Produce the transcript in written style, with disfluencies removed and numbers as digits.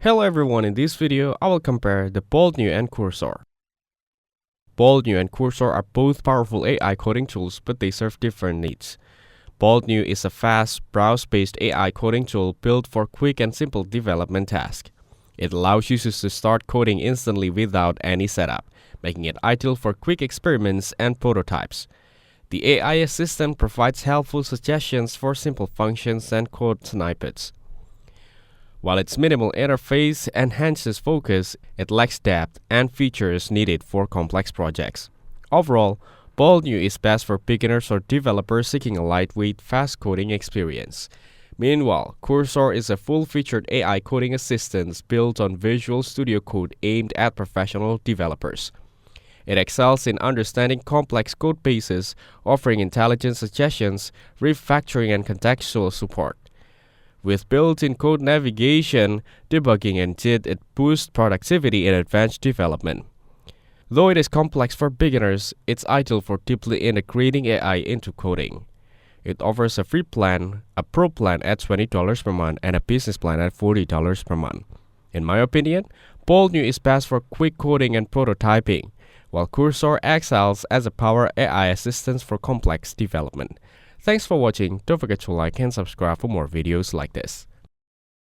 Hello everyone, in this video I will compare the Bolt.new and Cursor. Bolt.new and Cursor are both powerful AI coding tools, but they serve different needs. Bolt.new is a fast, browse-based AI coding tool built for quick and simple development tasks. It allows users to start coding instantly without any setup, making it ideal for quick experiments and prototypes. The AI assistant provides helpful suggestions for simple functions and code snippets. While its minimal interface enhances focus, it lacks depth and features needed for complex projects. Overall, Bolt.new is best for beginners or developers seeking a lightweight, fast coding experience. Meanwhile, Cursor is a full-featured AI coding assistant built on Visual Studio Code aimed at professional developers. It excels in understanding complex code bases, offering intelligent suggestions, refactoring, and contextual support. With built-in code navigation, debugging, and JIT, it boosts productivity in advanced development. Though it is complex for beginners, it's ideal for deeply integrating AI into coding. It offers a free plan, a pro plan at $20 per month, and a business plan at $40 per month. In my opinion, Bolt.new is best for quick coding and prototyping, while Cursor excels as a power AI assistant for complex development. Thanks for watching. Don't forget to like and subscribe for more videos like this.